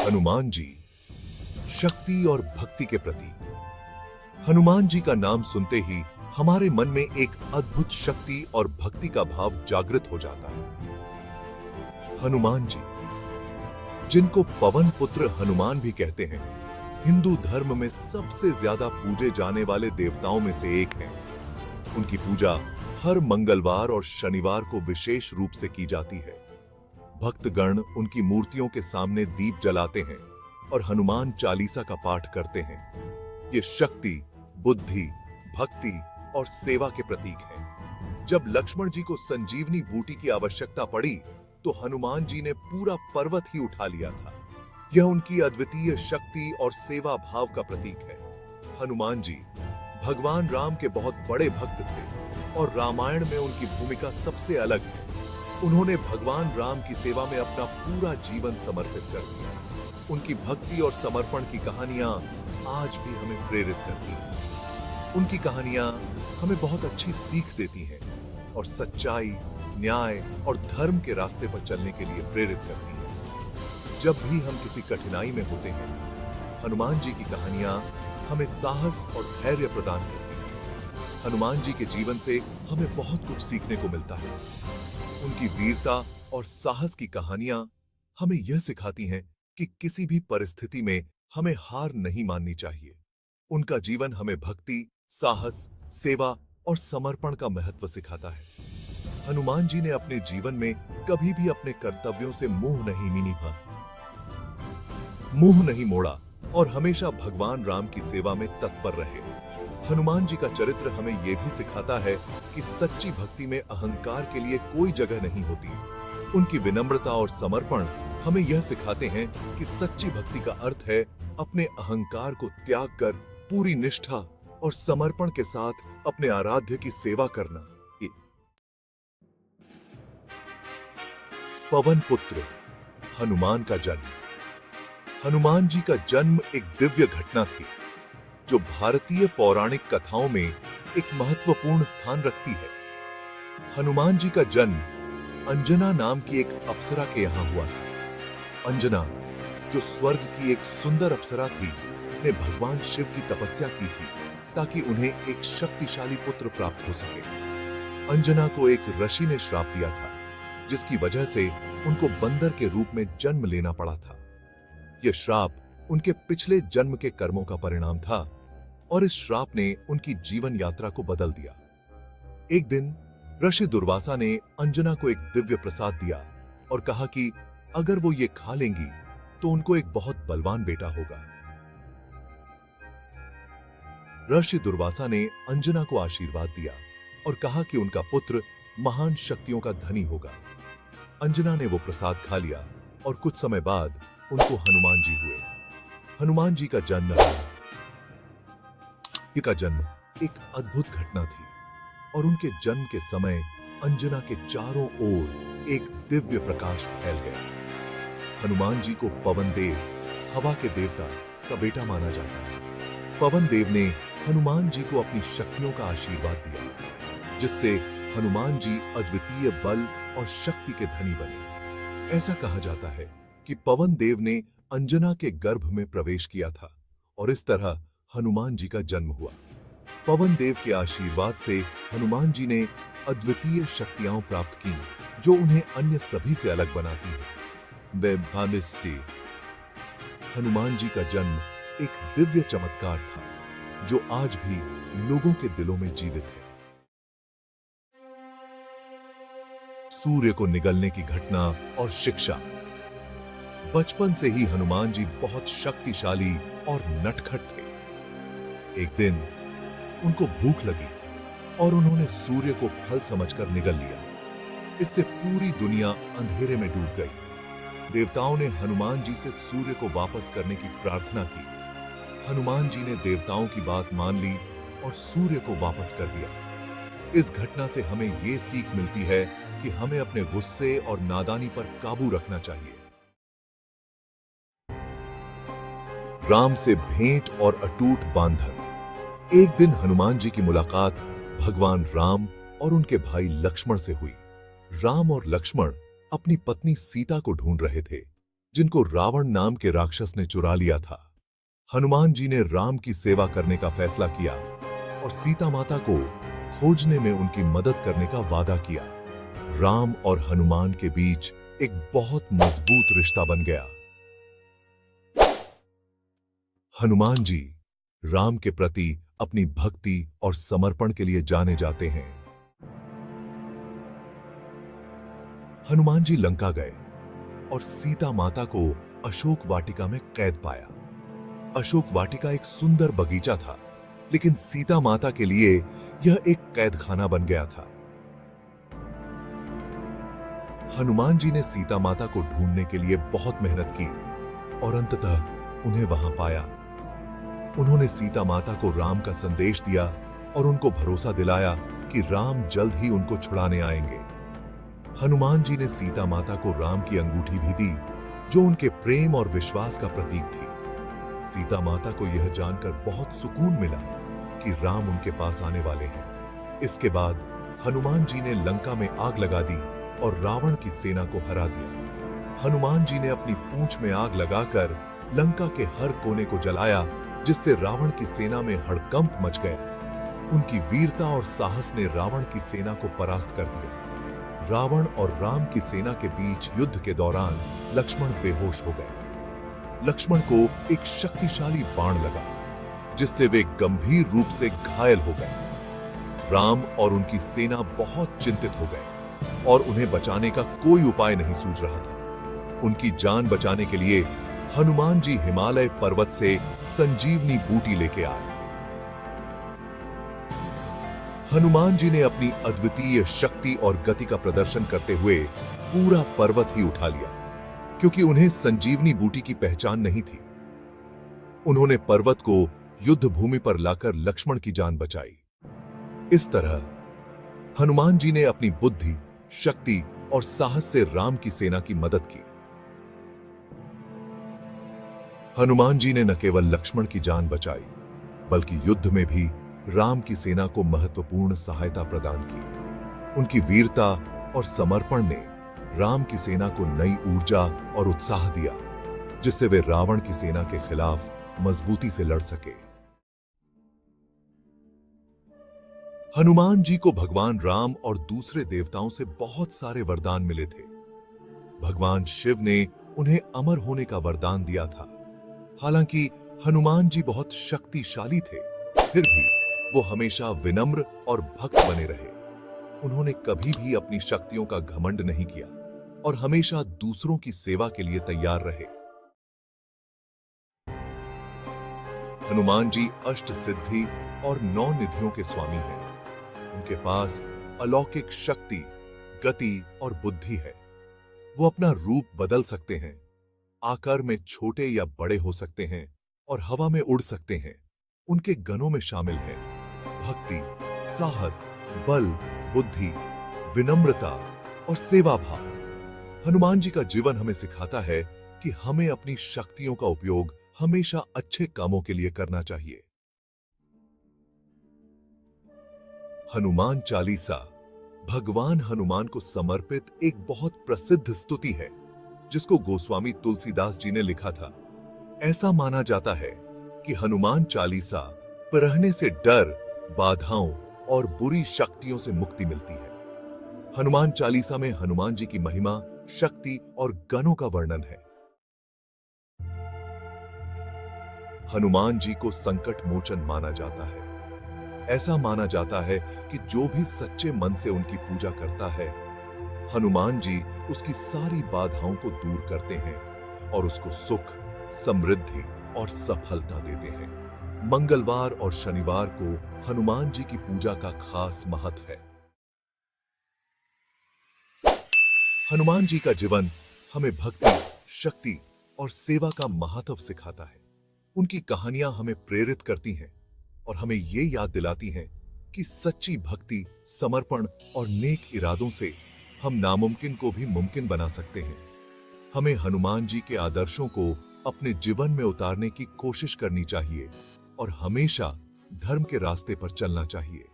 हनुमान जी, शक्ति और भक्ति के प्रतीक। हनुमान जी का नाम सुनते ही हमारे मन में एक अद्भुत शक्ति और भक्ति का भाव जागृत हो जाता है। हनुमान जी, जिनको पवन पुत्र हनुमान भी कहते हैं, हिंदू धर्म में सबसे ज्यादा पूजे जाने वाले देवताओं में से एक हैं। उनकी पूजा हर मंगलवार और शनिवार को विशेष रूप से की जाती है। भक्तगण उनकी मूर्तियों के सामने दीप जलाते हैं और हनुमान चालीसा का पाठ करते हैं। ये शक्ति, बुद्धि, भक्ति और सेवा के प्रतीक हैं। जब लक्ष्मण जी को संजीवनी बूटी की आवश्यकता पड़ी, तो हनुमान जी ने पूरा पर्वत ही उठा लिया था। यह उनकी अद्वितीय शक्ति और सेवा भाव का प्रतीक है। हनुमान जी भगवान राम के बहुत बड़े भक्त थे और रामायण में उनकी भूमिका सबसे अलग है। उन्होंने भगवान राम की सेवा में अपना पूरा जीवन समर्पित कर दिया। उनकी भक्ति और समर्पण की कहानियां आज भी हमें प्रेरित करती हैं। उनकी कहानियां हमें बहुत अच्छी सीख देती हैं और सच्चाई, न्याय और धर्म के रास्ते पर चलने के लिए प्रेरित करती हैं। जब भी हम किसी कठिनाई में होते हैं, हनुमान जी की कहानियां हमें साहस और धैर्य प्रदान करती हैं। हनुमान जी के जीवन से हमें बहुत कुछ सीखने को मिलता है। उनकी वीरता और साहस की कहानियां हमें यह सिखाती हैं कि किसी भी परिस्थिति में हमें हार नहीं माननी चाहिए। उनका जीवन हमें भक्ति, साहस, सेवा और समर्पण का महत्व सिखाता है। हनुमान जी ने अपने जीवन में कभी भी अपने कर्तव्यों से मुंह नहीं मोड़ा और हमेशा भगवान राम की सेवा में तत्पर रहे। हनुमान जी का चरित्र हमें यह भी सिखाता है कि सच्ची भक्ति में अहंकार के लिए कोई जगह नहीं होती। उनकी विनम्रता और समर्पण हमें यह सिखाते हैं कि सच्ची भक्ति का अर्थ है अपने अहंकार को त्याग कर पूरी निष्ठा और समर्पण के साथ अपने आराध्य की सेवा करना। पवन पुत्र हनुमान का जन्म। हनुमान जी का जन्म एक दिव्य घटना थी जो भारतीय पौराणिक कथाओं में एक महत्वपूर्ण स्थान रखती है। हनुमान जी का जन्म अंजना नाम की एक अप्सरा के यहां हुआ था। अंजना, जो स्वर्ग की एक सुंदर अप्सरा थी, ने भगवान शिव की तपस्या की थी ताकि उन्हें एक शक्तिशाली पुत्र प्राप्त हो सके। अंजना को एक ऋषि ने श्राप दिया था, जिसकी वजह से उनको बंदर के रूप में जन्म लेना पड़ा था। यह श्राप उनके पिछले जन्म के कर्मों का परिणाम था और इस श्राप ने उनकी जीवन यात्रा को बदल दिया। एक दिन ऋषि दुर्वासा ने अंजना को एक दिव्य प्रसाद दिया और कहा कि अगर वो ये खा लेंगी तो उनको एक बहुत बलवान बेटा होगा। ऋषि दुर्वासा ने अंजना को आशीर्वाद दिया और कहा कि उनका पुत्र महान शक्तियों का धनी होगा। अंजना ने वो प्रसाद खा लिया और कुछ समय बाद उनको हनुमान जी हुए। हनुमान जी का जन्म एक अद्भुत घटना थी और उनके जन्म के समय अंजना के चारों ओर एक दिव्य प्रकाश फैल गया। हनुमान जी को पवन देव, हवा के देवता, का बेटा माना जाता है। पवन देव ने हनुमान जी को अपनी शक्तियों का आशीर्वाद दिया, जिससे हनुमान जी अद्वितीय बल और शक्ति के धनी बने। ऐसा कहा जाता है कि पवन देव ने अंजना के गर्भ में प्रवेश किया था और इस तरह हनुमान जी का जन्म हुआ। पवन देव के आशीर्वाद से हनुमान जी ने अद्वितीय शक्तियां प्राप्त की, जो उन्हें अन्य सभी से अलग बनाती है। हनुमान जी का जन्म एक दिव्य चमत्कार था, जो आज भी लोगों के दिलों में जीवित है। सूर्य को निगलने की घटना और शिक्षा। बचपन से ही हनुमान जी बहुत शक्तिशाली और नटखट थे। एक दिन उनको भूख लगी और उन्होंने सूर्य को फल समझकर निगल लिया। इससे पूरी दुनिया अंधेरे में डूब गई। देवताओं ने हनुमान जी से सूर्य को वापस करने की प्रार्थना की। हनुमान जी ने देवताओं की बात मान ली और सूर्य को वापस कर दिया। इस घटना से हमें यह सीख मिलती है कि हमें अपने गुस्से और नादानी पर काबू रखना चाहिए। राम से भेंट और अटूट बांधन। एक दिन हनुमान जी की मुलाकात भगवान राम और उनके भाई लक्ष्मण से हुई। राम और लक्ष्मण अपनी पत्नी सीता को ढूंढ रहे थे। जिनको रावण नाम के राक्षस ने चुरा लिया था। हनुमान जी ने राम की सेवा करने का फैसला किया और सीता माता को खोजने में उनकी मदद करने का वादा किया। राम और हनुमान के बीच एक बहुत मजबूत रिश्ता बन गया। हनुमान जी राम के प्रति अपनी भक्ति और समर्पण के लिए जाने जाते हैं। हनुमान जी लंका गए और सीता माता को अशोक वाटिका में कैद पाया। अशोक वाटिका एक सुंदर बगीचा था, लेकिन सीता माता के लिए यह एक कैदखाना बन गया था। हनुमान जी ने सीता माता को ढूंढने के लिए बहुत मेहनत की और अंततः उन्हें वहां पाया। उन्होंने सीता माता को राम का संदेश दिया और उनको भरोसा दिलाया कि राम जल्द ही उनको छुड़ाने आएंगे। हनुमान जी ने सीता माता को राम की अंगूठी भी दी, जो उनके प्रेम और विश्वास का प्रतीक थी। सीता माता को यह जानकर बहुत सुकून मिला कि राम उनके पास आने वाले हैं। इसके बाद हनुमान जी ने लंका में आग लगा दी और रावण की सेना को हरा दिया। हनुमान जी ने अपनी पूंछ में आग लगाकर लंका के हर कोने को जलाया, जिससे रावण की सेना में हड़कंप मच गया। उनकी वीरता और साहस ने रावण की सेना को परास्त कर दिया। रावण और राम की सेना के बीच युद्ध के दौरान लक्ष्मण बेहोश हो गए। लक्ष्मण को एक शक्तिशाली बाण लगा, जिससे वे गंभीर रूप से घायल हो गए। राम और उनकी सेना बहुत चिंतित हो गए और उन्हें बचाने का कोई उपाय नहीं सूझ रहा था। उनकी जान बचाने के लिए हनुमान जी हिमालय पर्वत से संजीवनी बूटी लेके आए। हनुमान जी ने अपनी अद्वितीय शक्ति और गति का प्रदर्शन करते हुए पूरा पर्वत ही उठा लिया, क्योंकि उन्हें संजीवनी बूटी की पहचान नहीं थी। उन्होंने पर्वत को युद्ध भूमि पर लाकर लक्ष्मण की जान बचाई। इस तरह हनुमान जी ने अपनी बुद्धि, शक्ति और साहस से राम की सेना की मदद की। हनुमान जी ने न केवल लक्ष्मण की जान बचाई, बल्कि युद्ध में भी राम की सेना को महत्वपूर्ण सहायता प्रदान की। उनकी वीरता और समर्पण ने राम की सेना को नई ऊर्जा और उत्साह दिया, जिससे वे रावण की सेना के खिलाफ मजबूती से लड़ सके। हनुमान जी को भगवान राम और दूसरे देवताओं से बहुत सारे वरदान मिले थे। भगवान शिव ने उन्हें अमर होने का वरदान दिया था। हालांकि हनुमान जी बहुत शक्तिशाली थे, फिर भी वो हमेशा विनम्र और भक्त बने रहे। उन्होंने कभी भी अपनी शक्तियों का घमंड नहीं किया और हमेशा दूसरों की सेवा के लिए तैयार रहे। हनुमान जी अष्ट सिद्धि और 9 निधियों के स्वामी हैं। उनके पास अलौकिक शक्ति, गति और बुद्धि है। वो अपना रूप बदल सकते हैं, आकार में छोटे या बड़े हो सकते हैं और हवा में उड़ सकते हैं। उनके गणों में शामिल हैं भक्ति, साहस, बल, बुद्धि, विनम्रता और सेवा भाव। हनुमान जी का जीवन हमें सिखाता है कि हमें अपनी शक्तियों का उपयोग हमेशा अच्छे कामों के लिए करना चाहिए। हनुमान चालीसा भगवान हनुमान को समर्पित एक बहुत प्रसिद्ध स्तुति है, जिसको गोस्वामी तुलसीदास जी ने लिखा था। ऐसा माना जाता है कि हनुमान चालीसा पढ़ने से डर, बाधाओं और बुरी शक्तियों से मुक्ति मिलती है। हनुमान चालीसा में हनुमान जी की महिमा, शक्ति और गणों का वर्णन है। हनुमान जी को संकट मोचन माना जाता है। ऐसा माना जाता है कि जो भी सच्चे मन से उनकी पूजा करता है, हनुमान जी उसकी सारी बाधाओं को दूर करते हैं और उसको सुख, समृद्धि और सफलता देते हैं। मंगलवार और शनिवार को हनुमान जी की पूजा का खास महत्व है। हनुमान जी का जीवन हमें भक्ति, शक्ति और सेवा का महत्व सिखाता है। उनकी कहानियां हमें प्रेरित करती हैं और हमें ये याद दिलाती हैं कि सच्ची भक्ति, समर्पण और नेक इरादों से हम नामुमकिन को भी मुमकिन बना सकते हैं। हमें हनुमान जी के आदर्शों को अपने जीवन में उतारने की कोशिश करनी चाहिए और हमेशा धर्म के रास्ते पर चलना चाहिए।